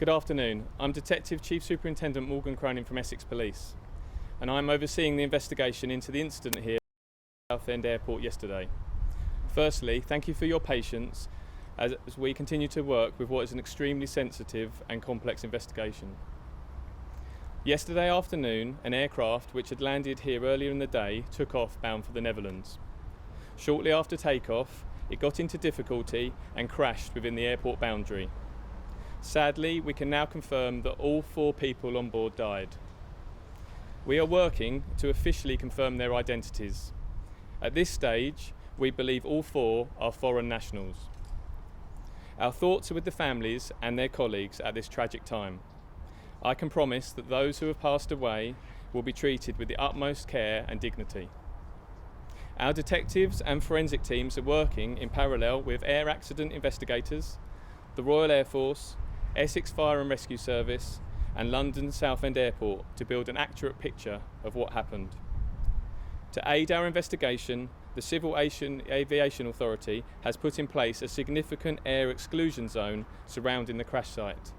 Good afternoon. I'm Detective Chief Superintendent Morgan Cronin from Essex Police, and I'm overseeing the investigation into the incident here at Southend Airport yesterday. Firstly, thank you for your patience as we continue to work with what is an extremely sensitive and complex investigation. Yesterday afternoon, an aircraft which had landed here earlier in the day took off bound for the Netherlands. Shortly after takeoff, it got into difficulty and crashed within the airport boundary. Sadly, we can now confirm that all 4 people on board died. We are working to officially confirm their identities. At this stage, we believe all 4 are foreign nationals. Our thoughts are with the families and their colleagues at this tragic time. I can promise that those who have passed away will be treated with the utmost care and dignity. Our detectives and forensic teams are working in parallel with air accident investigators, the Royal Air Force, Essex Fire and Rescue Service and London Southend Airport to build an accurate picture of what happened. To aid our investigation, the Civil Aviation Authority has put in place a significant air exclusion zone surrounding the crash site.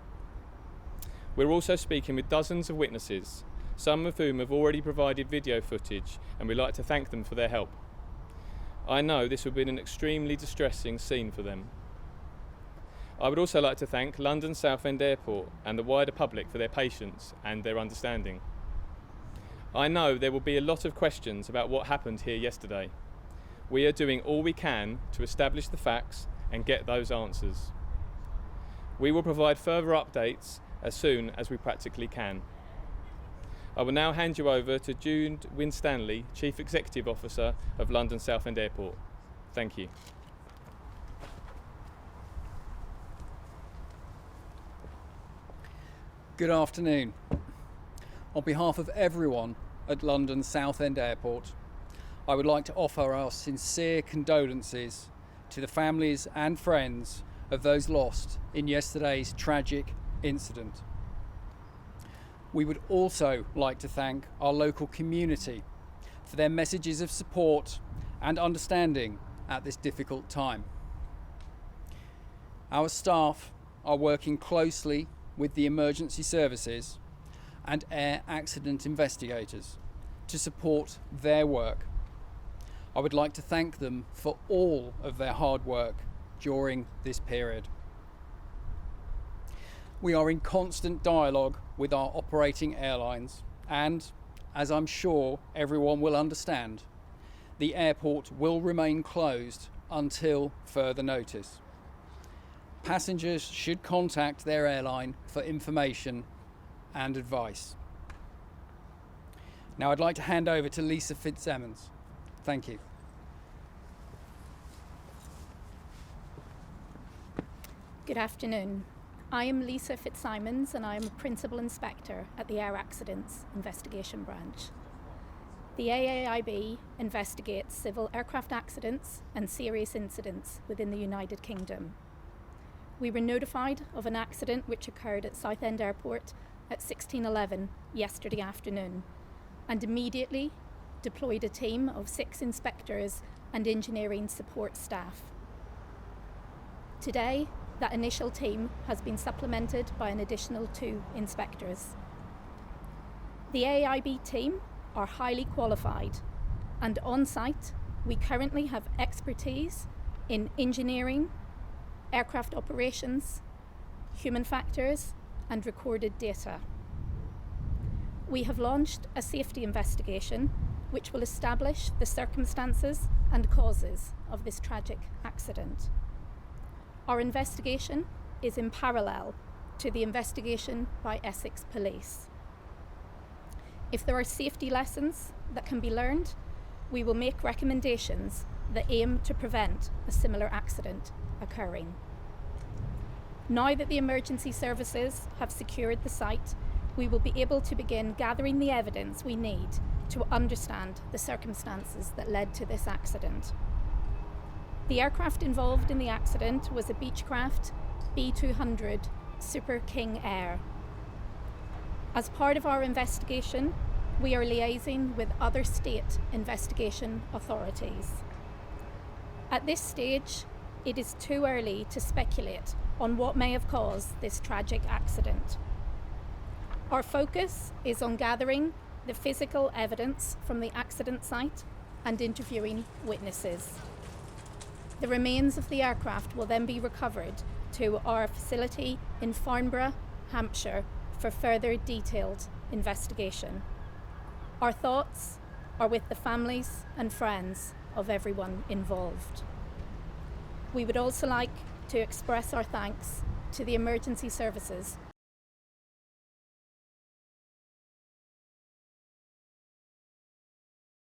We're also speaking with dozens of witnesses, some of whom have already provided video footage, and we'd like to thank them for their help. I know this will be an extremely distressing scene for them. I would also like to thank London Southend Airport and the wider public for their patience and their understanding. I know there will be a lot of questions about what happened here yesterday. We are doing all we can to establish the facts and get those answers. We will provide further updates as soon as we practically can. I will now hand you over to Jude Winstanley, Chief Executive Officer of London Southend Airport. Thank you. Good afternoon. On behalf of everyone at London Southend Airport, I would like to offer our sincere condolences to the families and friends of those lost in yesterday's tragic incident. We would also like to thank our local community for their messages of support and understanding at this difficult time. Our staff are working closely with the emergency services and air accident investigators to support their work. I would like to thank them for all of their hard work during this period. We are in constant dialogue with our operating airlines and, as I'm sure everyone will understand, the airport will remain closed until further notice. Passengers should contact their airline for information and advice. Now I'd like to hand over to Lisa Fitzsimmons. Thank you. Good afternoon. I am Lisa Fitzsimmons and I am a Principal Inspector at the Air Accidents Investigation Branch. The AAIB investigates civil aircraft accidents and serious incidents within the United Kingdom. We were notified of an accident which occurred at Southend Airport at 16:11 yesterday afternoon and immediately deployed a team of 6 inspectors and engineering support staff. Today, that initial team has been supplemented by an additional 2 inspectors. The AIB team are highly qualified, and on site we currently have expertise in engineering, aircraft operations, human factors and recorded data. We have launched a safety investigation which will establish the circumstances and causes of this tragic accident. Our investigation is in parallel to the investigation by Essex Police. If there are safety lessons that can be learned, we will make recommendations that aim to prevent a similar accident occurring. Now that the emergency services have secured the site, we will be able to begin gathering the evidence we need to understand the circumstances that led to this accident. The aircraft involved in the accident was a Beechcraft B200 Super King Air. As part of our investigation, we are liaising with other state investigation authorities. At this stage, it is too early to speculate on what may have caused this tragic accident. Our focus is on gathering the physical evidence from the accident site and interviewing witnesses. The remains of the aircraft will then be recovered to our facility in Farnborough, Hampshire, for further detailed investigation. Our thoughts are with the families and friends of everyone involved. We would also like to express our thanks to the emergency services